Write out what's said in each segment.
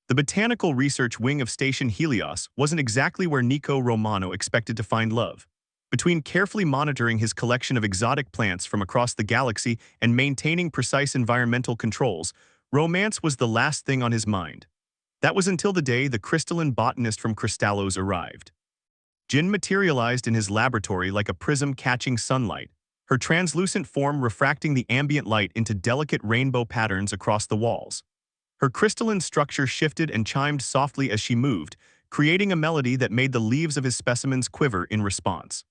The botanical research wing of Station Helios wasn't exactly where Nico Romano expected to find love. Between carefully monitoring his collection of exotic plants from across the galaxy and maintaining precise environmental controls, romance was the last thing on his mind. That was until the day the crystalline botanist from Crystallos arrived. Jin materialized in his laboratory like a prism catching sunlight, her translucent form refracting the ambient light into delicate rainbow patterns across the walls. Her crystalline structure shifted and chimed softly as she moved, creating a melody that made the leaves of his specimens quiver in response.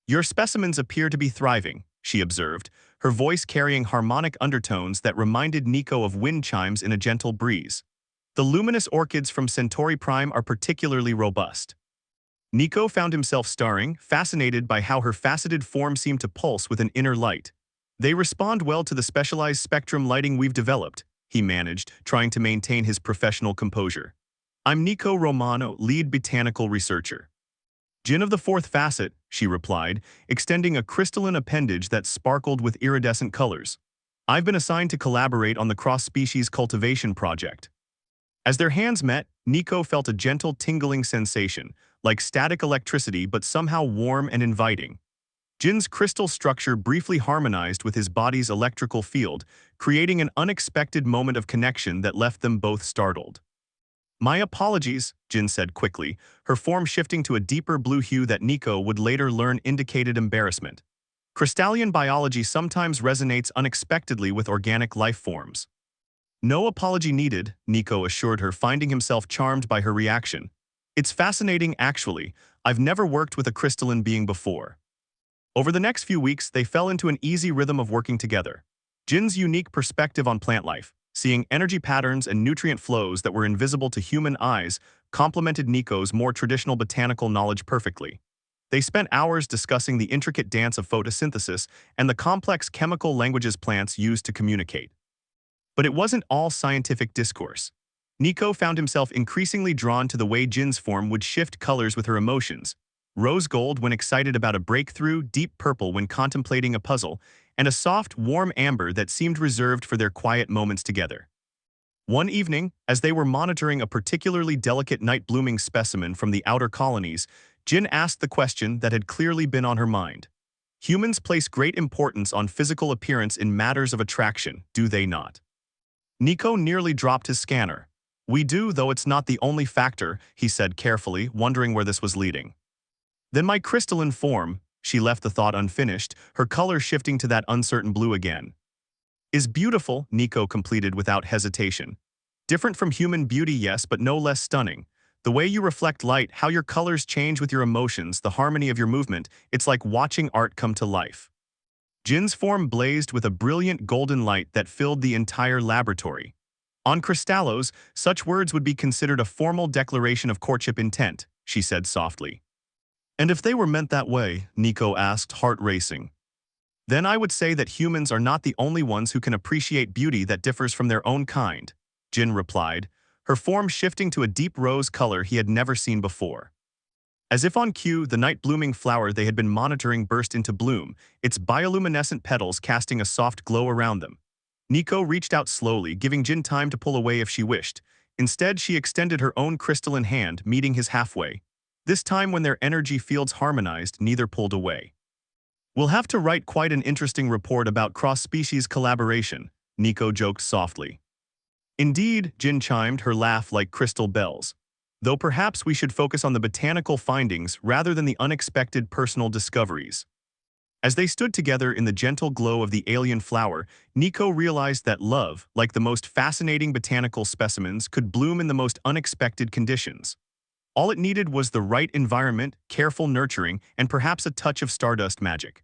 "Your specimens appear to be thriving," she observed, her voice carrying harmonic undertones that reminded Nico of wind chimes in a gentle breeze. "The luminous orchids from Centauri Prime are particularly robust." Nico found himself staring, fascinated by how her faceted form seemed to pulse with an inner light. "They respond well to the specialized spectrum lighting we've developed," he managed, trying to maintain his professional composure. "I'm Nico Romano, lead botanical researcher." "Jin of the fourth facet," she replied, extending a crystalline appendage that sparkled with iridescent colors. "I've been assigned to collaborate on the cross-species cultivation project." As their hands met, Nico felt a gentle tingling sensation, like static electricity but somehow warm and inviting. Jin's crystal structure briefly harmonized with his body's electrical field, creating an unexpected moment of connection that left them both startled. "My apologies," Jin said quickly, her form shifting to a deeper blue hue that Nico would later learn indicated embarrassment. "Crystalline biology sometimes resonates unexpectedly with organic life forms." "No apology needed," Nico assured her, finding himself charmed by her reaction. "It's fascinating, actually. I've never worked with a crystalline being before." Over the next few weeks, they fell into an easy rhythm of working together. Jin's unique perspective on plant life, seeing energy patterns and nutrient flows that were invisible to human eyes, complemented Nico's more traditional botanical knowledge perfectly. They spent hours discussing the intricate dance of photosynthesis and the complex chemical languages plants use to communicate. But it wasn't all scientific discourse. Nico found himself increasingly drawn to the way Jin's form would shift colors with her emotions. Rose gold when excited about a breakthrough, deep purple when contemplating a puzzle, and a soft, warm amber that seemed reserved for their quiet moments together. One evening, as they were monitoring a particularly delicate night-blooming specimen from the outer colonies, Jin asked the question that had clearly been on her mind. "Humans place great importance on physical appearance in matters of attraction, do they not?" Nico nearly dropped his scanner. "We do, though it's not the only factor," he said carefully, wondering where this was leading. "Then my crystalline form," she left the thought unfinished, her color shifting to that uncertain blue again. "Is beautiful," Nico completed without hesitation. "Different from human beauty, yes, but no less stunning. The way you reflect light, how your colors change with your emotions, the harmony of your movement, it's like watching art come to life." Jin's form blazed with a brilliant golden light that filled the entire laboratory. "On Crystallos, such words would be considered a formal declaration of courtship intent," she said softly. "And if they were meant that way," Nico asked, heart racing. "Then I would say that humans are not the only ones who can appreciate beauty that differs from their own kind," Jin replied, her form shifting to a deep rose color he had never seen before. As if on cue, the night-blooming flower they had been monitoring burst into bloom, its bioluminescent petals casting a soft glow around them. Nico reached out slowly, giving Jin time to pull away if she wished. Instead, she extended her own crystalline hand, meeting his halfway. This time, when their energy fields harmonized, neither pulled away. "We'll have to write quite an interesting report about cross-species collaboration," Nico joked softly. "Indeed," Jin chimed, her laugh like crystal bells. "Though perhaps we should focus on the botanical findings rather than the unexpected personal discoveries." As they stood together in the gentle glow of the alien flower, Nico realized that love, like the most fascinating botanical specimens, could bloom in the most unexpected conditions. All it needed was the right environment, careful nurturing, and perhaps a touch of stardust magic.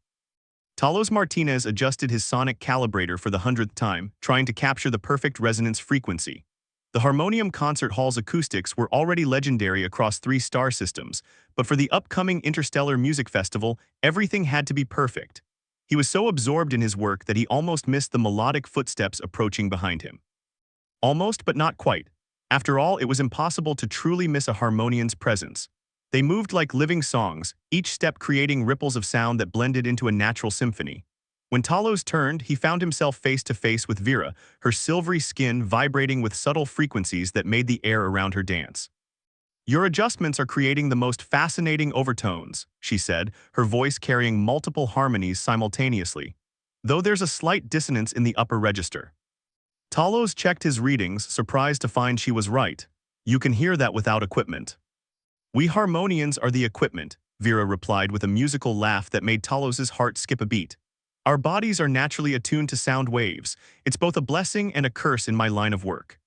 Talos Martinez adjusted his sonic calibrator for the 100th time, trying to capture the perfect resonance frequency. The Harmonium Concert Hall's acoustics were already legendary across 3 star systems, but for the upcoming Interstellar Music Festival, everything had to be perfect. He was so absorbed in his work that he almost missed the melodic footsteps approaching behind him. Almost, but not quite. After all, it was impossible to truly miss a harmonian's presence. They moved like living songs, each step creating ripples of sound that blended into a natural symphony. When Talos turned, he found himself face to face with Vera, her silvery skin vibrating with subtle frequencies that made the air around her dance. "Your adjustments are creating the most fascinating overtones," she said, her voice carrying multiple harmonies simultaneously, though there's a slight dissonance in the upper register. Talos checked his readings, surprised to find she was right. "You can hear that without equipment." "We harmonians are the equipment," Vera replied with a musical laugh that made Talos's heart skip a beat. "Our bodies are naturally attuned to sound waves. It's both a blessing and a curse in my line of work."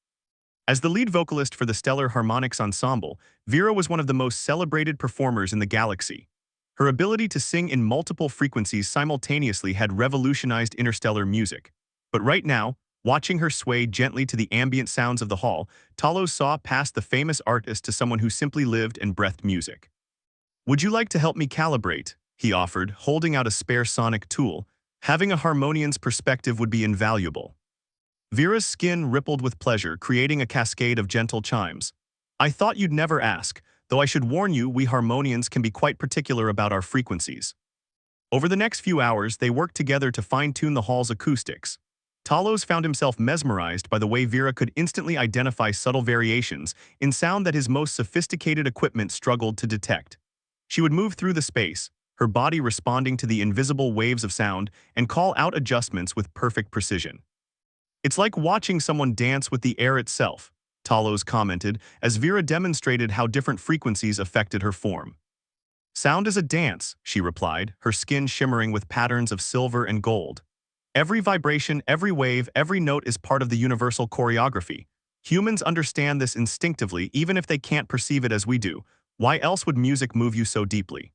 As the lead vocalist for the Stellar Harmonics Ensemble, Vera was one of the most celebrated performers in the galaxy. Her ability to sing in multiple frequencies simultaneously had revolutionized interstellar music. But right now, watching her sway gently to the ambient sounds of the hall, Talos saw past the famous artist to someone who simply lived and breathed music. "Would you like to help me calibrate?" he offered, holding out a spare sonic tool. "Having a harmonian's perspective would be invaluable." Vera's skin rippled with pleasure, creating a cascade of gentle chimes. "I thought you'd never ask, though I should warn you we harmonians can be quite particular about our frequencies." Over the next few hours, they worked together to fine-tune the hall's acoustics. Talos found himself mesmerized by the way Vera could instantly identify subtle variations in sound that his most sophisticated equipment struggled to detect. She would move through the space, her body responding to the invisible waves of sound, and call out adjustments with perfect precision. "It's like watching someone dance with the air itself," Talos commented as Vera demonstrated how different frequencies affected her form. "Sound is a dance," she replied, her skin shimmering with patterns of silver and gold. "Every vibration, every wave, every note is part of the universal choreography. Humans understand this instinctively even if they can't perceive it as we do. Why else would music move you so deeply?"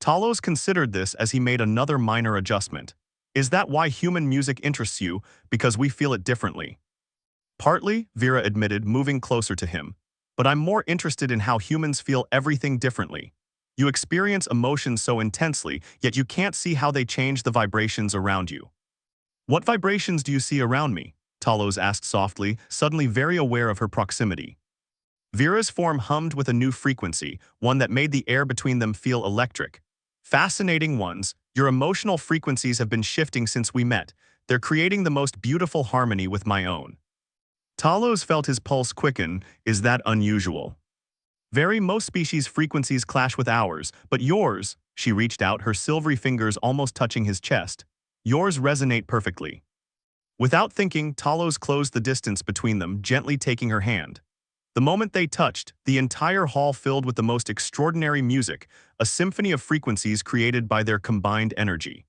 Talos considered this as he made another minor adjustment. "Is that why human music interests you, because we feel it differently?" "Partly," Vera admitted, moving closer to him. "But I'm more interested in how humans feel everything differently. You experience emotions so intensely, yet you can't see how they change the vibrations around you." "What vibrations do you see around me?" Talos asked softly, suddenly very aware of her proximity. Vera's form hummed with a new frequency, one that made the air between them feel electric. "Fascinating ones. Your emotional frequencies have been shifting since we met. They're creating the most beautiful harmony with my own." Talos felt his pulse quicken. "Is that unusual?" "Very, most species' frequencies clash with ours, but yours," she reached out, her silvery fingers almost touching his chest. "Yours resonate perfectly." Without thinking, Talos closed the distance between them, gently taking her hand. The moment they touched, the entire hall filled with the most extraordinary music, a symphony of frequencies created by their combined energy.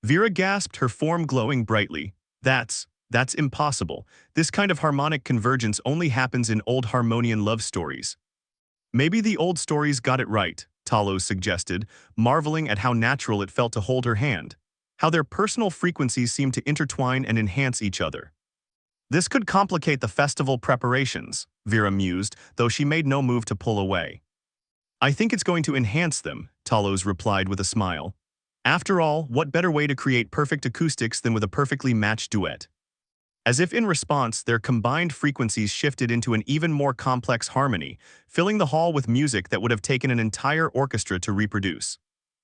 Vera gasped, her form glowing brightly. That's impossible. This kind of harmonic convergence only happens in old harmonian love stories." "Maybe the old stories got it right," Talos suggested, marveling at how natural it felt to hold her hand, how their personal frequencies seemed to intertwine and enhance each other. "This could complicate the festival preparations," Vera mused, though she made no move to pull away. "I think it's going to enhance them," Talos replied with a smile. "After all, what better way to create perfect acoustics than with a perfectly matched duet?" As if in response, their combined frequencies shifted into an even more complex harmony, filling the hall with music that would have taken an entire orchestra to reproduce.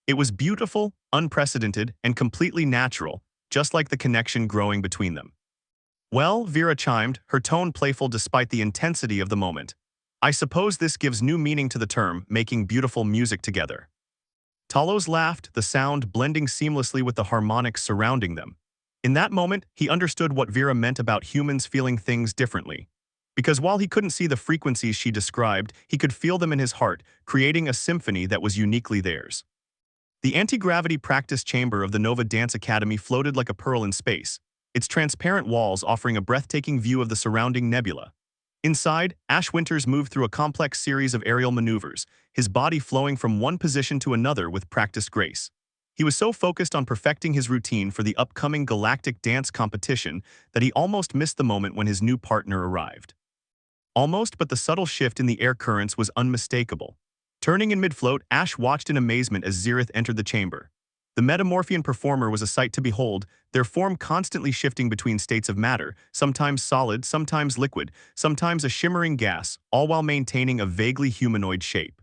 It was beautiful, unprecedented, and completely natural, just like the connection growing between them. "Well," Vera chimed, her tone playful despite the intensity of the moment, "I suppose this gives new meaning to the term, making beautiful music together." Talos laughed, the sound blending seamlessly with the harmonics surrounding them. In that moment, he understood what Vera meant about humans feeling things differently. Because while he couldn't see the frequencies she described, he could feel them in his heart, creating a symphony that was uniquely theirs. The anti-gravity practice chamber of the Nova Dance Academy floated like a pearl in space, its transparent walls offering a breathtaking view of the surrounding nebula. Inside, Ash Winters moved through a complex series of aerial maneuvers, his body flowing from one position to another with practiced grace. He was so focused on perfecting his routine for the upcoming Galactic Dance competition that he almost missed the moment when his new partner arrived. Almost, but the subtle shift in the air currents was unmistakable. Turning in mid-float, Ash watched in amazement as Xerath entered the chamber. The metamorphian performer was a sight to behold, their form constantly shifting between states of matter, sometimes solid, sometimes liquid, sometimes a shimmering gas, all while maintaining a vaguely humanoid shape.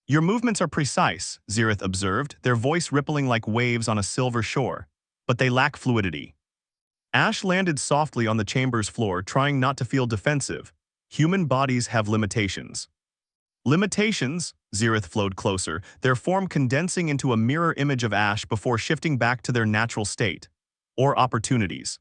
"Your movements are precise," Xerath observed, their voice rippling like waves on a silver shore. but they lack fluidity. Ash landed softly on the chamber's floor, trying not to feel defensive. Human bodies have limitations. Limitations? Xerath flowed closer, their form condensing into a mirror image of Ash before shifting back to their natural state. Or opportunities.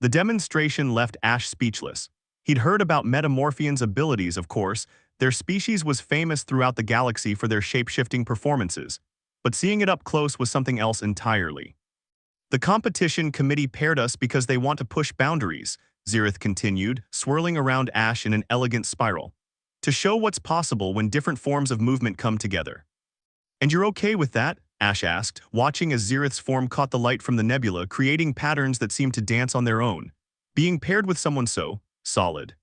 The demonstration left Ash speechless. He'd heard about metamorphians' abilities, of course. Their species was famous throughout the galaxy for their shape-shifting performances. But seeing it up close was something else entirely. The competition committee paired us because they want to push boundaries, Xerath continued, swirling around Ash in an elegant spiral. To show what's possible when different forms of movement come together. And you're okay with that? Ash asked, watching as Xerath's form caught the light from the nebula, creating patterns that seemed to dance on their own. Being paired with someone so solid.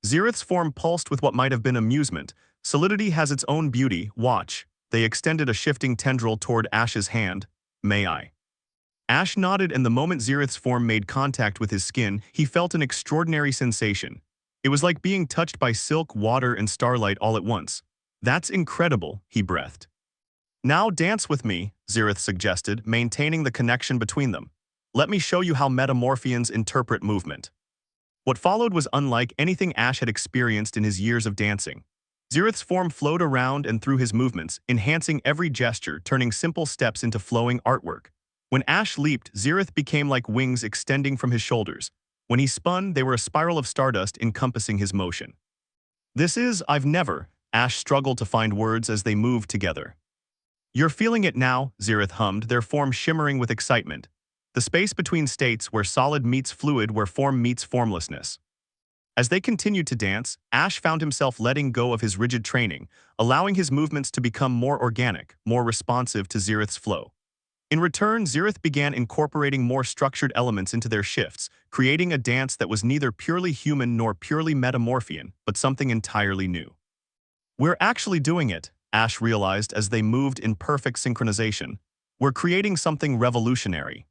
Xerath's form pulsed with what might have been amusement. Solidity has its own beauty, watch. They extended a shifting tendril toward Ash's hand. May I? Ash nodded, and the moment Xerath's form made contact with his skin, he felt an extraordinary sensation. It was like being touched by silk, water, and starlight all at once. That's incredible, he breathed. Now dance with me, Xerath suggested, maintaining the connection between them. Let me show you how metamorphians interpret movement. What followed was unlike anything Ash had experienced in his years of dancing. Xerath's form flowed around and through his movements, enhancing every gesture, turning simple steps into flowing artwork. When Ash leaped, Xerath became like wings extending from his shoulders. When he spun, they were a spiral of stardust encompassing his motion. I've never, Ash struggled to find words as they moved together. You're feeling it now, Xerath hummed, their form shimmering with excitement. The space between states where solid meets fluid, where form meets formlessness. As they continued to dance, Ash found himself letting go of his rigid training, allowing his movements to become more organic, more responsive to Xerath's flow. In return, Xerath began incorporating more structured elements into their shifts, creating a dance that was neither purely human nor purely metamorphian, but something entirely new. We're actually doing it, Ash realized as they moved in perfect synchronization. We're creating something revolutionary.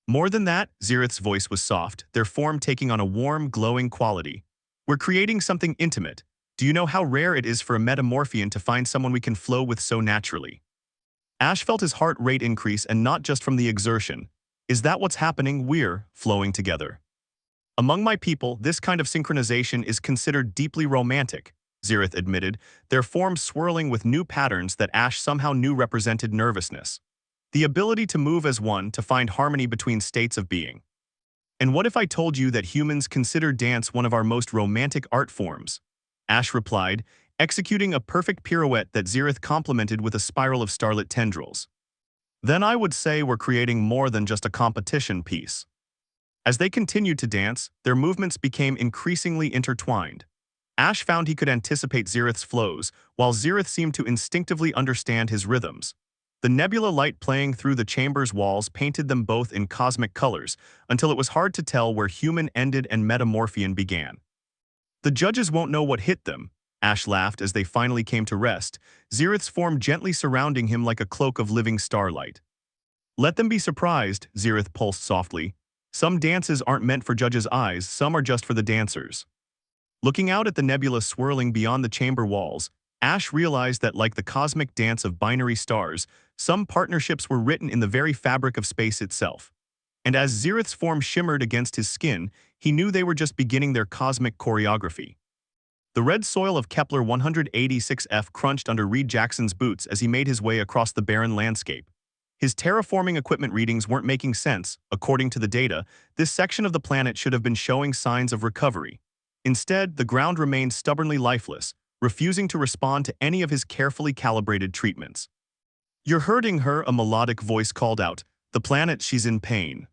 More than that, Xerath's voice was soft, their form taking on a warm, glowing quality. We're creating something intimate. Do you know how rare it is for a metamorphian to find someone we can flow with so naturally? Ash felt his heart rate increase, and not just from the exertion. Is that what's happening? We're flowing together. Among my people, this kind of synchronization is considered deeply romantic, Xerath admitted, their forms swirling with new patterns that Ash somehow knew represented nervousness. The ability to move as one, to find harmony between states of being. And what if I told you that humans consider dance one of our most romantic art forms? Ash replied, executing a perfect pirouette that Xerath complemented with a spiral of starlit tendrils. Then I would say we're creating more than just a competition piece. As they continued to dance, their movements became increasingly intertwined. Ash found he could anticipate Xerath's flows, while Xerath seemed to instinctively understand his rhythms. The nebula light playing through the chamber's walls painted them both in cosmic colors, until it was hard to tell where human ended and metamorphian began. The judges won't know what hit them, Ash laughed as they finally came to rest, Xerath's form gently surrounding him like a cloak of living starlight. Let them be surprised, Xerath pulsed softly. Some dances aren't meant for judges' eyes, some are just for the dancers. Looking out at the nebula swirling beyond the chamber walls, Ash realized that, like the cosmic dance of binary stars, some partnerships were written in the very fabric of space itself. And as Xerath's form shimmered against his skin, he knew they were just beginning their cosmic choreography. The red soil of Kepler 186f crunched under Reed Jackson's boots as he made his way across the barren landscape. His terraforming equipment readings weren't making sense. According to the data, this section of the planet should have been showing signs of recovery. Instead, the ground remained stubbornly lifeless, refusing to respond to any of his carefully calibrated treatments. You're hurting her, a melodic voice called out. The planet, she's in pain.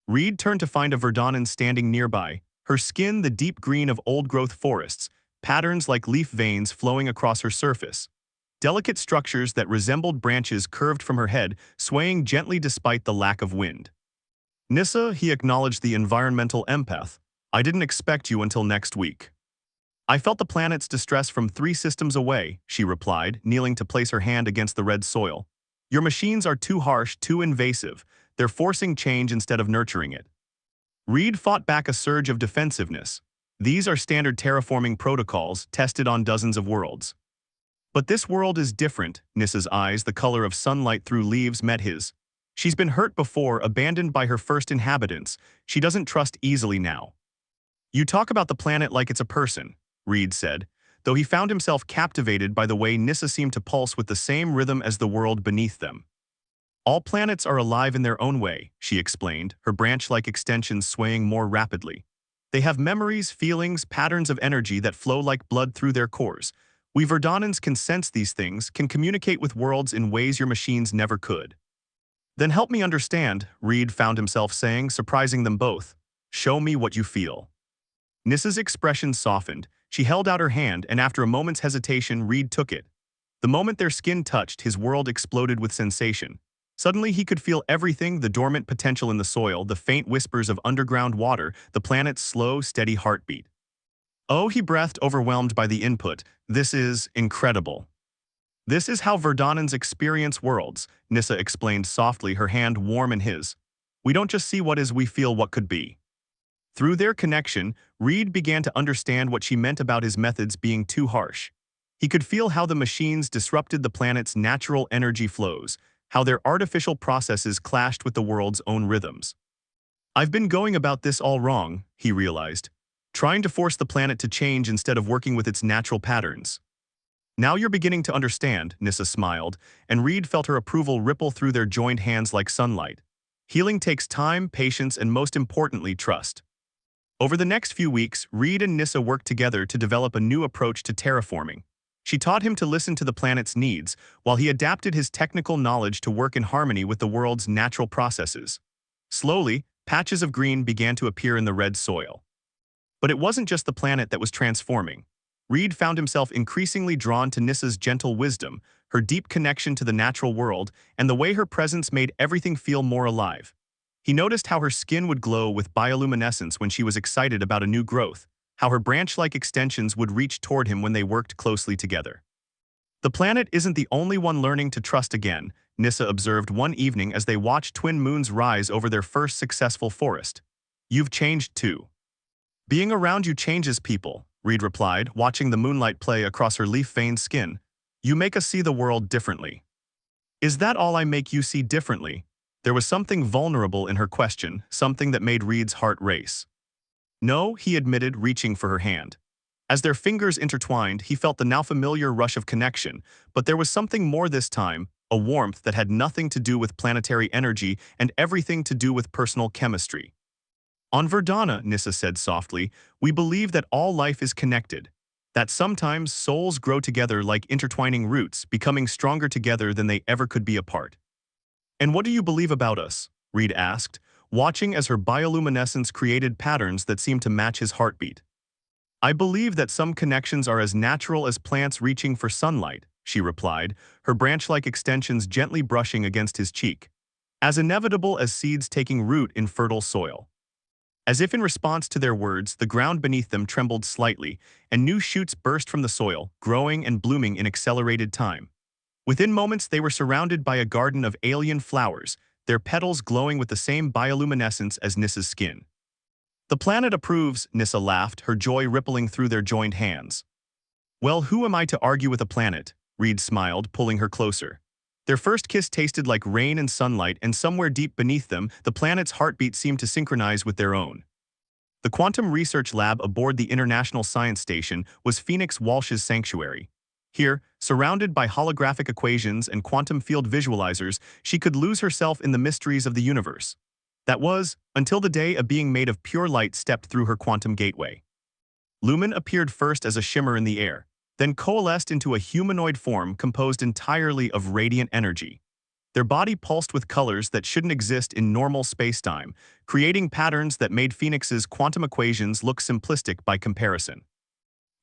Reed turned to find a Verdonan standing nearby, her skin the deep green of old-growth forests, patterns like leaf veins flowing across her surface. Delicate structures that resembled branches curved from her head, swaying gently despite the lack of wind. Nissa, he acknowledged, the environmental empath. I didn't expect you until next week. I felt the planet's distress from 3 systems away, she replied, kneeling to place her hand against the red soil. Your machines are too harsh, too invasive. They're forcing change instead of nurturing it. Reed fought back a surge of defensiveness. These are standard terraforming protocols, tested on dozens of worlds. But this world is different. Nissa's eyes, the color of sunlight through leaves, met his. She's been hurt before, abandoned by her first inhabitants. She doesn't trust easily now. You talk about the planet like it's a person, Reed said, though he found himself captivated by the way Nissa seemed to pulse with the same rhythm as the world beneath them. All planets are alive in their own way, she explained, her branch-like extensions swaying more rapidly. They have memories, feelings, patterns of energy that flow like blood through their cores. We Verdonans can sense these things, can communicate with worlds in ways your machines never could. Then help me understand, Reed found himself saying, surprising them both. Show me what you feel. Nissa's expression softened. She held out her hand, and after a moment's hesitation, Reed took it. The moment their skin touched, his world exploded with sensation. Suddenly, he could feel everything, the dormant potential in the soil, the faint whispers of underground water, the planet's slow, steady heartbeat. Oh, he breathed, overwhelmed by the input. This is incredible. This is how Verdonans experience worlds, Nissa explained softly, her hand warm in his. We don't just see what is, we feel what could be. Through their connection, Reed began to understand what she meant about his methods being too harsh. He could feel how the machines disrupted the planet's natural energy flows, how their artificial processes clashed with the world's own rhythms. I've been going about this all wrong, he realized, trying to force the planet to change instead of working with its natural patterns. Now you're beginning to understand, Nissa smiled, and Reed felt her approval ripple through their joined hands like sunlight. Healing takes time, patience, and most importantly, trust. Over the next few weeks, Reed and Nissa worked together to develop a new approach to terraforming. She taught him to listen to the planet's needs, while he adapted his technical knowledge to work in harmony with the world's natural processes. Slowly, patches of green began to appear in the red soil. But it wasn't just the planet that was transforming. Reed found himself increasingly drawn to Nissa's gentle wisdom, her deep connection to the natural world, and the way her presence made everything feel more alive. He noticed how her skin would glow with bioluminescence when she was excited about a new growth, how her branch-like extensions would reach toward him when they worked closely together. The planet isn't the only one learning to trust again, Nissa observed one evening as they watched twin moons rise over their first successful forest. You've changed too. Being around you changes people, Reed replied, watching the moonlight play across her leaf-veined skin. You make us see the world differently. Is that all I make you see differently? There was something vulnerable in her question, something that made Reed's heart race. No, he admitted, reaching for her hand. As their fingers intertwined, he felt the now familiar rush of connection, but there was something more this time, a warmth that had nothing to do with planetary energy and everything to do with personal chemistry. On Verdana, Nissa said softly, we believe that all life is connected, that sometimes souls grow together like intertwining roots, becoming stronger together than they ever could be apart. And what do you believe about us? Reed asked, watching as her bioluminescence created patterns that seemed to match his heartbeat. I believe that some connections are as natural as plants reaching for sunlight, she replied, her branch-like extensions gently brushing against his cheek. As inevitable as seeds taking root in fertile soil. As if in response to their words, the ground beneath them trembled slightly, and new shoots burst from the soil, growing and blooming in accelerated time. Within moments, they were surrounded by a garden of alien flowers, their petals glowing with the same bioluminescence as Nissa's skin. The planet approves, Nissa laughed, her joy rippling through their joined hands. Well, who am I to argue with a planet? Reed smiled, pulling her closer. Their first kiss tasted like rain and sunlight, and somewhere deep beneath them, the planet's heartbeat seemed to synchronize with their own. The quantum research lab aboard the International Science Station was Phoenix Walsh's sanctuary. Here, surrounded by holographic equations and quantum field visualizers, she could lose herself in the mysteries of the universe. That was, until the day a being made of pure light stepped through her quantum gateway. Lumen appeared first as a shimmer in the air, then coalesced into a humanoid form composed entirely of radiant energy. Their body pulsed with colors that shouldn't exist in normal spacetime, creating patterns that made Phoenix's quantum equations look simplistic by comparison.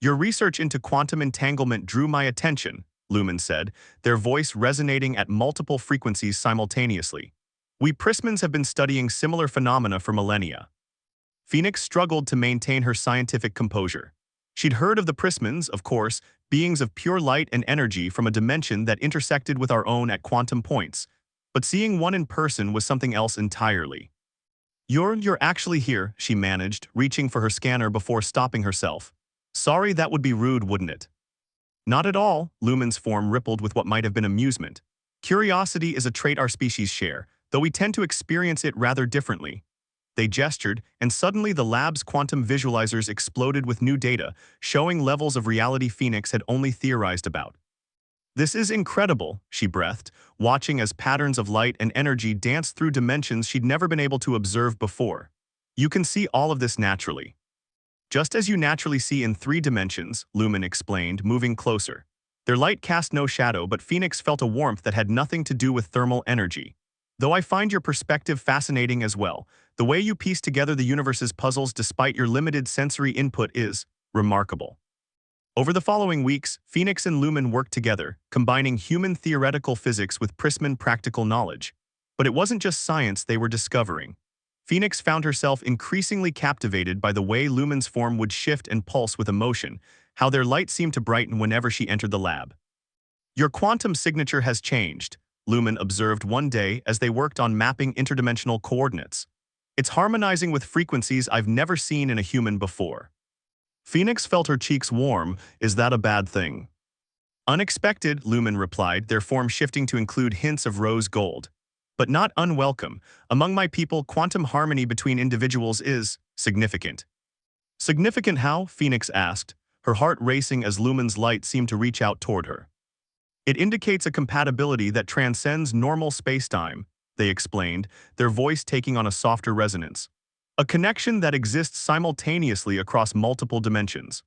Your research into quantum entanglement drew my attention, Lumen said, their voice resonating at multiple frequencies simultaneously. We Prismans have been studying similar phenomena for millennia. Phoenix struggled to maintain her scientific composure. She'd heard of the Prismans, of course, beings of pure light and energy from a dimension that intersected with our own at quantum points, but seeing one in person was something else entirely. You're actually here, she managed, reaching for her scanner before stopping herself. Sorry, that would be rude, wouldn't it? Not at all, Lumen's form rippled with what might have been amusement. Curiosity is a trait our species share, though we tend to experience it rather differently. They gestured, and suddenly the lab's quantum visualizers exploded with new data, showing levels of reality Phoenix had only theorized about. This is incredible, she breathed, watching as patterns of light and energy danced through dimensions she'd never been able to observe before. You can see all of this naturally. Just as you naturally see in 3 dimensions, Lumen explained, moving closer. Their light cast no shadow, but Phoenix felt a warmth that had nothing to do with thermal energy. Though I find your perspective fascinating as well, the way you piece together the universe's puzzles despite your limited sensory input is remarkable. Over the following weeks, Phoenix and Lumen worked together, combining human theoretical physics with Prisman practical knowledge. But it wasn't just science they were discovering. Phoenix found herself increasingly captivated by the way Lumen's form would shift and pulse with emotion, how their light seemed to brighten whenever she entered the lab. Your quantum signature has changed, Lumen observed one day as they worked on mapping interdimensional coordinates. It's harmonizing with frequencies I've never seen in a human before. Phoenix felt her cheeks warm. Is that a bad thing? Unexpected, Lumen replied, their form shifting to include hints of rose gold. But not unwelcome. Among my people, quantum harmony between individuals is significant. Significant how? Phoenix asked, her heart racing as Lumen's light seemed to reach out toward her. It indicates a compatibility that transcends normal spacetime, they explained, their voice taking on a softer resonance. A connection that exists simultaneously across multiple dimensions.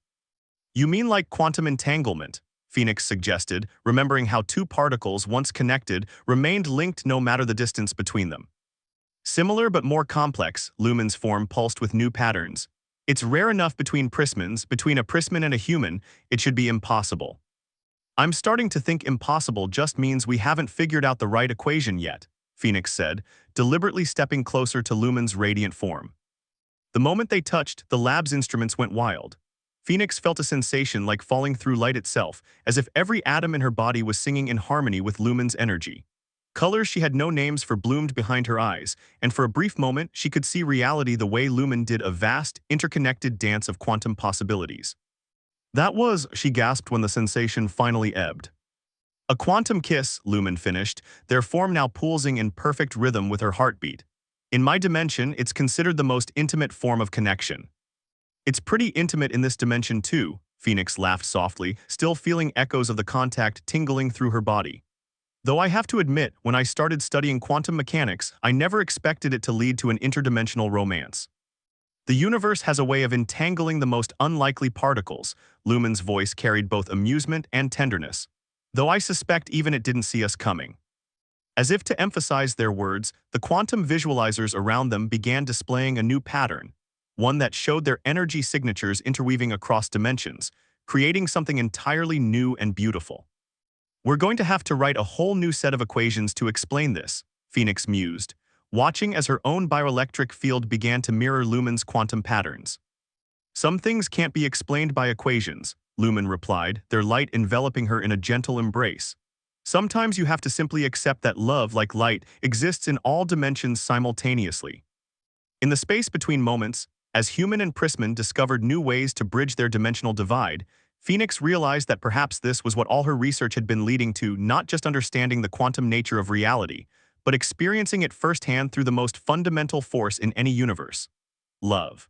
You mean like quantum entanglement? Phoenix suggested, remembering how 2 particles, once connected, remained linked no matter the distance between them. Similar but more complex, Lumen's form pulsed with new patterns. It's rare enough between prismans, between a prisman and a human, it should be impossible. I'm starting to think impossible just means we haven't figured out the right equation yet, Phoenix said, deliberately stepping closer to Lumen's radiant form. The moment they touched, the lab's instruments went wild. Phoenix felt a sensation like falling through light itself, as if every atom in her body was singing in harmony with Lumen's energy. Colors she had no names for bloomed behind her eyes, and for a brief moment she could see reality the way Lumen did, a vast, interconnected dance of quantum possibilities. That was, she gasped when the sensation finally ebbed. A quantum kiss, Lumen finished, their form now pulsing in perfect rhythm with her heartbeat. In my dimension, it's considered the most intimate form of connection. It's pretty intimate in this dimension too, Phoenix laughed softly, still feeling echoes of the contact tingling through her body. Though I have to admit, when I started studying quantum mechanics, I never expected it to lead to an interdimensional romance. The universe has a way of entangling the most unlikely particles. Lumen's voice carried both amusement and tenderness, though I suspect even it didn't see us coming. As if to emphasize their words, the quantum visualizers around them began displaying a new pattern, one that showed their energy signatures interweaving across dimensions, creating something entirely new and beautiful. We're going to have to write a whole new set of equations to explain this, Phoenix mused, watching as her own bioelectric field began to mirror Lumen's quantum patterns. Some things can't be explained by equations, Lumen replied, their light enveloping her in a gentle embrace. Sometimes you have to simply accept that love, like light, exists in all dimensions simultaneously. In the space between moments, as Human and Prisman discovered new ways to bridge their dimensional divide, Phoenix realized that perhaps this was what all her research had been leading to, not just understanding the quantum nature of reality, but experiencing it firsthand through the most fundamental force in any universe: love.